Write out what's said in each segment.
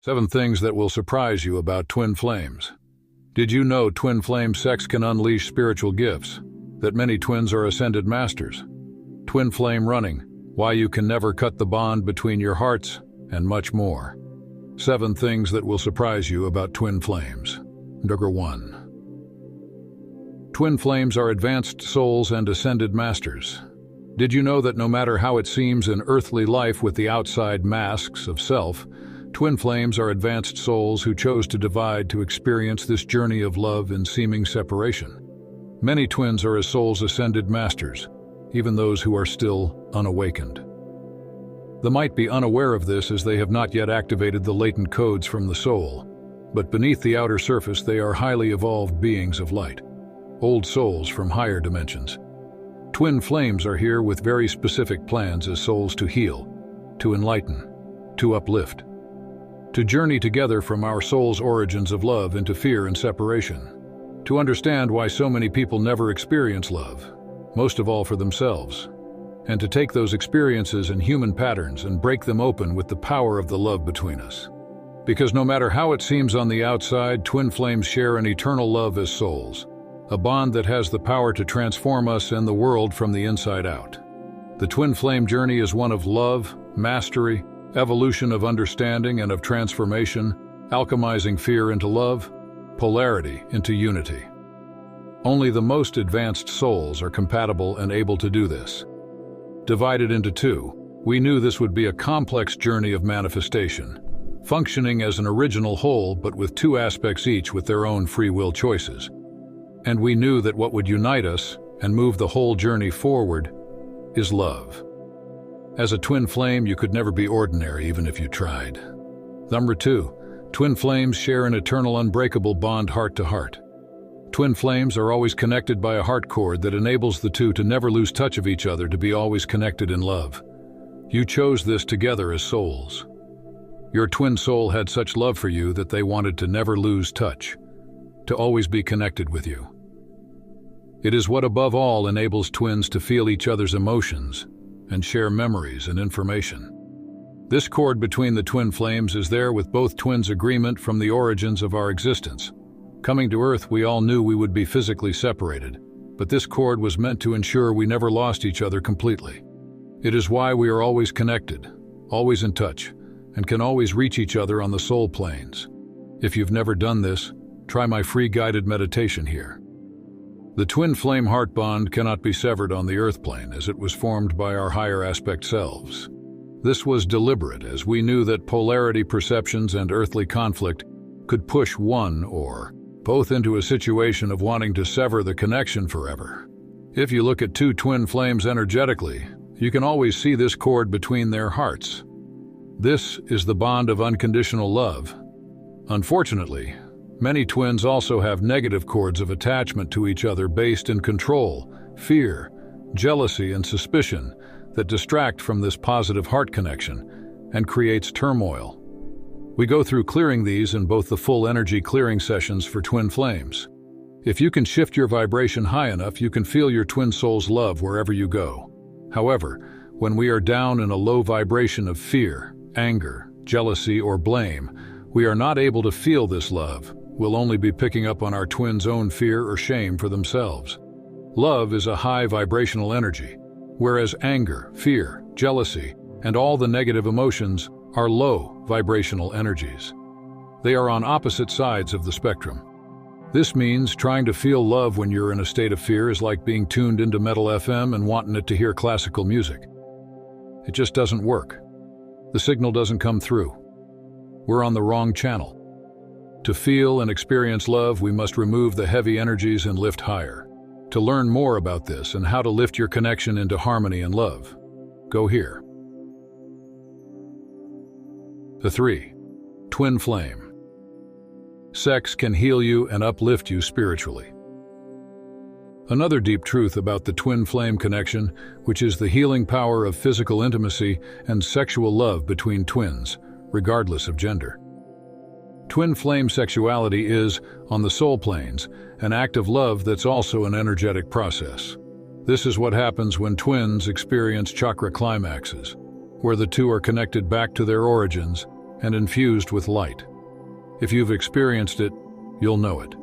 7 things that will surprise you about twin flames. Did you know twin flame sex can unleash spiritual gifts? That many twins are ascended masters? Twin flame running, why you can never cut the bond between your hearts, and much more. 7 things that will surprise you about twin flames. Number 1. Twin flames are advanced souls and ascended masters. Did you know that no matter how it seems in earthly life with the outside masks of self, twin flames are advanced souls who chose to divide to experience this journey of love in seeming separation? Many twins are as souls ascended masters, even those who are still unawakened. They might be unaware of this as they have not yet activated the latent codes from the soul, but beneath the outer surface they are highly evolved beings of light, old souls from higher dimensions. Twin flames are here with very specific plans as souls to heal, to enlighten, to uplift, to journey together from our soul's origins of love into fear and separation, to understand why so many people never experience love, most of all for themselves, and to take those experiences and human patterns and break them open with the power of the love between us. Because no matter how it seems on the outside, twin flames share an eternal love as souls, a bond that has the power to transform us and the world from the inside out. The twin flame journey is one of love, mastery, evolution of understanding and of transformation, alchemizing fear into love, polarity into unity. Only the most advanced souls are compatible and able to do this. Divided into 2, we knew this would be a complex journey of manifestation, functioning as an original whole but with 2 aspects each with their own free will choices. And we knew that what would unite us and move the whole journey forward is love. As a twin flame, you could never be ordinary even if you tried. Number 2, twin flames share an eternal unbreakable bond heart to heart. Twin flames are always connected by a heart cord that enables the two to never lose touch of each other, to be always connected in love. You chose this together as souls. Your twin soul had such love for you that they wanted to never lose touch, to always be connected with you. It is what above all enables twins to feel each other's emotions and share memories and information. This cord between the twin flames is there with both twins' agreement from the origins of our existence. Coming to Earth, we all knew we would be physically separated, but this cord was meant to ensure we never lost each other completely. It is why we are always connected, always in touch, and can always reach each other on the soul planes. If you've never done this, try my free guided meditation here. The twin flame heart bond cannot be severed on the earth plane as it was formed by our higher aspect selves. This was deliberate as we knew that polarity perceptions and earthly conflict could push one or both into a situation of wanting to sever the connection forever. If you look at 2 twin flames energetically, you can always see this cord between their hearts. This is the bond of unconditional love. Unfortunately, many twins also have negative cords of attachment to each other based in control, fear, jealousy, and suspicion that distract from this positive heart connection and creates turmoil. We go through clearing these in both the full energy clearing sessions for twin flames. If you can shift your vibration high enough, you can feel your twin soul's love wherever you go. However, when we are down in a low vibration of fear, anger, jealousy, or blame, we are not able to feel this love. We'll only be picking up on our twins' own fear or shame for themselves. Love is a high vibrational energy, whereas anger, fear, jealousy, and all the negative emotions are low vibrational energies. They are on opposite sides of the spectrum. This means trying to feel love when you're in a state of fear is like being tuned into metal FM and wanting it to hear classical music. It just doesn't work. The signal doesn't come through. We're on the wrong channel. To feel and experience love, we must remove the heavy energies and lift higher. To learn more about this and how to lift your connection into harmony and love, go here. The 3. Twin flame. Sex can heal you and uplift you spiritually. Another deep truth about the twin flame connection, which is the healing power of physical intimacy and sexual love between twins, regardless of gender. Twin flame sexuality is, on the soul planes, an act of love that's also an energetic process. This is what happens when twins experience chakra climaxes, where the two are connected back to their origins and infused with light. If you've experienced it, you'll know it.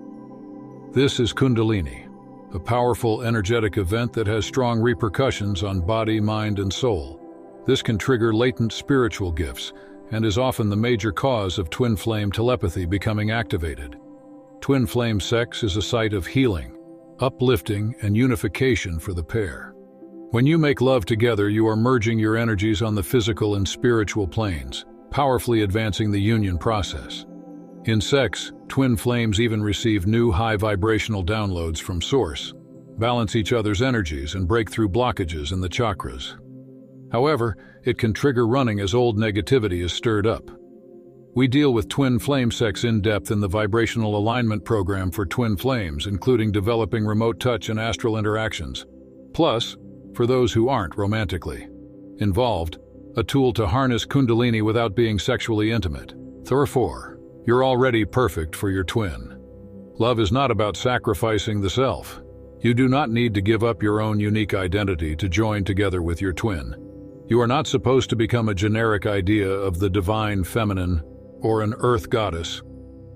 This is Kundalini, a powerful energetic event that has strong repercussions on body, mind, and soul. This can trigger latent spiritual gifts and is often the major cause of twin flame telepathy becoming activated. Twin flame sex is a site of healing, uplifting, and unification for the pair. When you make love together, you are merging your energies on the physical and spiritual planes, powerfully advancing the union process. In sex, twin flames even receive new high vibrational downloads from Source, balance each other's energies, and break through blockages in the chakras. However, it can trigger running as old negativity is stirred up. We deal with twin flame sex in depth in the vibrational alignment program for twin flames, including developing remote touch and astral interactions. Plus, for those who aren't romantically involved, a tool to harness Kundalini without being sexually intimate. Therefore, you're already perfect for your twin. Love is not about sacrificing the self. You do not need to give up your own unique identity to join together with your twin. You are not supposed to become a generic idea of the divine feminine, or an earth goddess,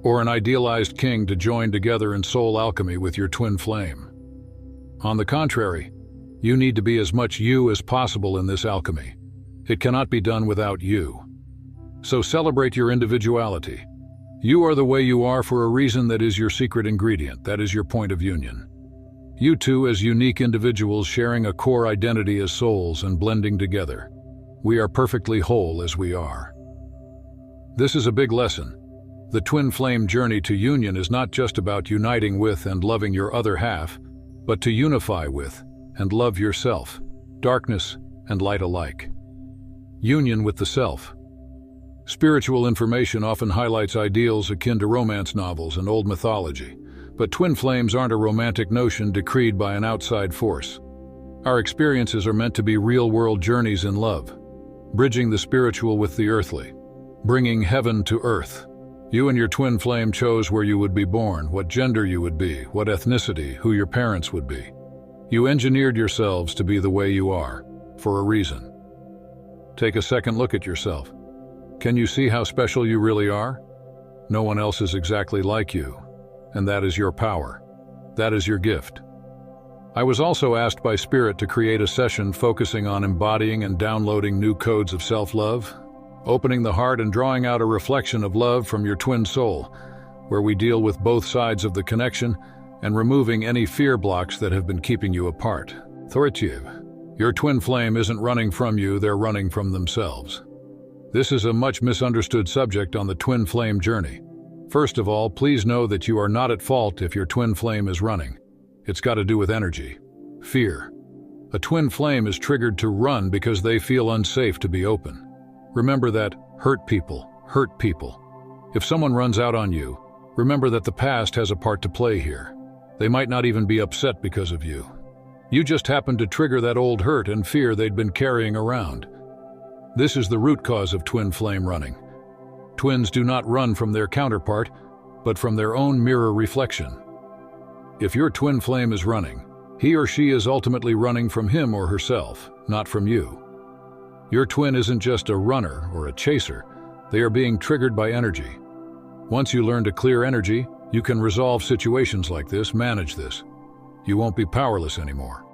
or an idealized king to join together in soul alchemy with your twin flame. On the contrary, you need to be as much you as possible in this alchemy. It cannot be done without you. So celebrate your individuality. You are the way you are for a reason. That is your secret ingredient. That is your point of union. You two as unique individuals sharing a core identity as souls and blending together. We are perfectly whole as we are. This is a big lesson. The twin flame journey to union is not just about uniting with and loving your other half, but to unify with and love yourself, darkness and light alike. Union with the self. Spiritual information often highlights ideals akin to romance novels and old mythology, but twin flames aren't a romantic notion decreed by an outside force. Our experiences are meant to be real-world journeys in love, bridging the spiritual with the earthly, bringing heaven to earth. You and your twin flame chose where you would be born, what gender you would be, what ethnicity, who your parents would be. You engineered yourselves to be the way you are, for a reason. Take a second look at yourself. Can you see how special you really are? No one else is exactly like you, and that is your power. That is your gift. I was also asked by Spirit to create a session focusing on embodying and downloading new codes of self-love, opening the heart and drawing out a reflection of love from your twin soul, where we deal with both sides of the connection and removing any fear blocks that have been keeping you apart. Thoritiv, your twin flame isn't running from you, they're running from themselves. This is a much misunderstood subject on the twin flame journey. First of all, please know that you are not at fault if your twin flame is running. It's got to do with energy, fear. A twin flame is triggered to run because they feel unsafe to be open. Remember that hurt people hurt people. If someone runs out on you, remember that the past has a part to play here. They might not even be upset because of you. You just happened to trigger that old hurt and fear they'd been carrying around. This is the root cause of twin flame running. Twins do not run from their counterpart, but from their own mirror reflection. If your twin flame is running, he or she is ultimately running from him or herself, not from you. Your twin isn't just a runner or a chaser, they are being triggered by energy. Once you learn to clear energy, you can resolve situations like this, manage this. You won't be powerless anymore.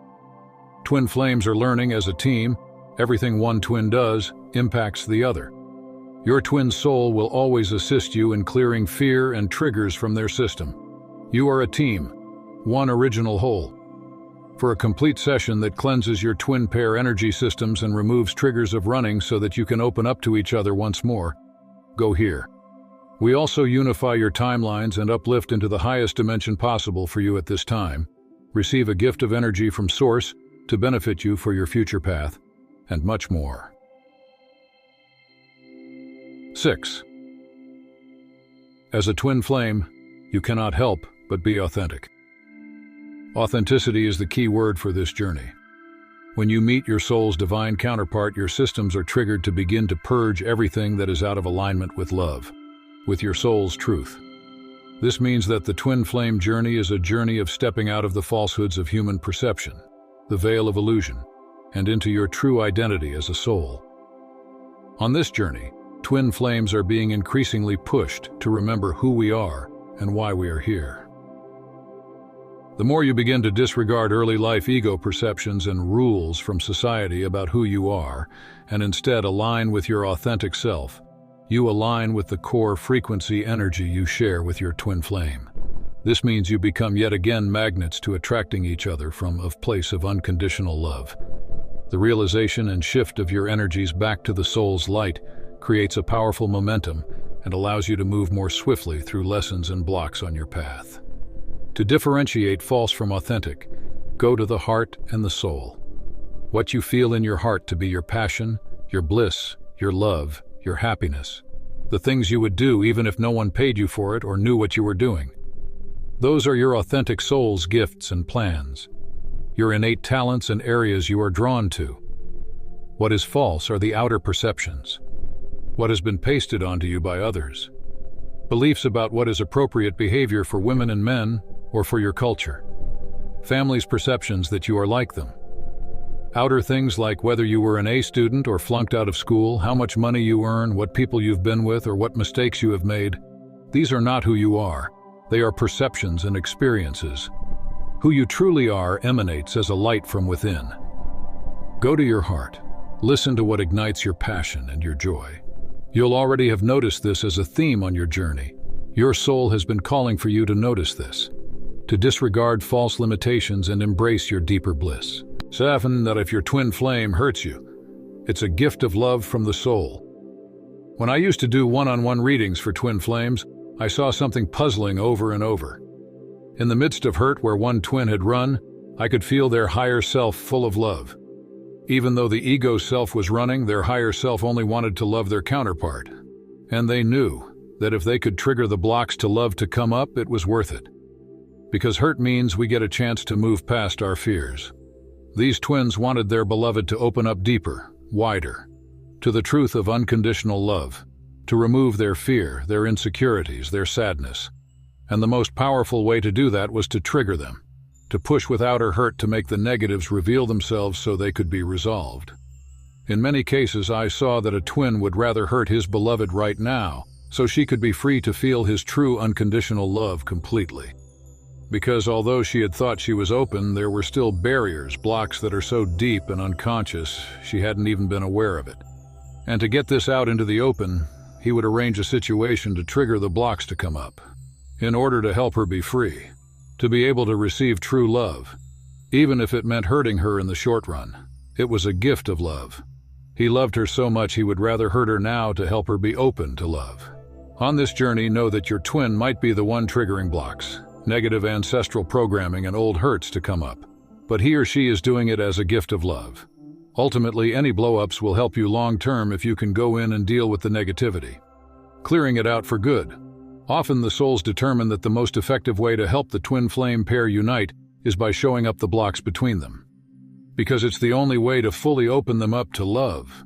Twin flames are learning as a team. Everything one twin does impacts the other. Your twin soul will always assist you in clearing fear and triggers from their system. You are a team, one original whole. For a complete session that cleanses your twin pair energy systems and removes triggers of running so that you can open up to each other once more, go here. We also unify your timelines and uplift into the highest dimension possible for you at this time. Receive a gift of energy from Source to benefit you for your future path, and much more. 6. As a twin flame, you cannot help but be authentic. Authenticity is the key word for this journey. When you meet your soul's divine counterpart, your systems are triggered to begin to purge everything that is out of alignment with love, with your soul's truth. This means that the twin flame journey is a journey of stepping out of the falsehoods of human perception, the veil of illusion, and into your true identity as a soul. On this journey, twin flames are being increasingly pushed to remember who we are and why we are here. The more you begin to disregard early life ego perceptions and rules from society about who you are, and instead align with your authentic self, you align with the core frequency energy you share with your twin flame. This means you become yet again magnets to attracting each other from a place of unconditional love. The realization and shift of your energies back to the soul's light creates a powerful momentum and allows you to move more swiftly through lessons and blocks on your path. To differentiate false from authentic, go to the heart and the soul. What you feel in your heart to be your passion, your bliss, your love, your happiness. The things you would do even if no one paid you for it or knew what you were doing. Those are your authentic soul's gifts and plans. Your innate talents and areas you are drawn to. What is false are the outer perceptions. What has been pasted onto you by others. Beliefs about what is appropriate behavior for women and men, or for your culture. Family's perceptions that you are like them. Outer things like whether you were an A student or flunked out of school, how much money you earn, what people you've been with, or what mistakes you have made. These are not who you are. They are perceptions and experiences. Who you truly are emanates as a light from within. Go to your heart. Listen to what ignites your passion and your joy. You'll already have noticed this as a theme on your journey. Your soul has been calling for you to notice this, to disregard false limitations and embrace your deeper bliss. 7. That if your twin flame hurts you, it's a gift of love from the soul. When I used to do one-on-one readings for twin flames, I saw something puzzling over and over. In the midst of hurt where one twin had run, I could feel their higher self full of love. Even though the ego self was running, their higher self only wanted to love their counterpart. And they knew that if they could trigger the blocks to love to come up, it was worth it. Because hurt means we get a chance to move past our fears. These twins wanted their beloved to open up deeper, wider, to the truth of unconditional love, to remove their fear, their insecurities, their sadness. And the most powerful way to do that was to trigger them, to push with outer hurt to make the negatives reveal themselves so they could be resolved. In many cases, I saw that a twin would rather hurt his beloved right now, so she could be free to feel his true unconditional love completely. Because although she had thought she was open, there were still barriers, blocks that are so deep and unconscious, she hadn't even been aware of it. And to get this out into the open, he would arrange a situation to trigger the blocks to come up, in order to help her be free, to be able to receive true love, even if it meant hurting her in the short run. It was a gift of love. He loved her so much he would rather hurt her now to help her be open to love. On this journey, know that your twin might be the one triggering blocks, negative ancestral programming and old hurts to come up, but he or she is doing it as a gift of love. Ultimately, any blow-ups will help you long-term if you can go in and deal with the negativity, clearing it out for good. Often the souls determine that the most effective way to help the twin flame pair unite is by showing up the blocks between them, because it's the only way to fully open them up to love.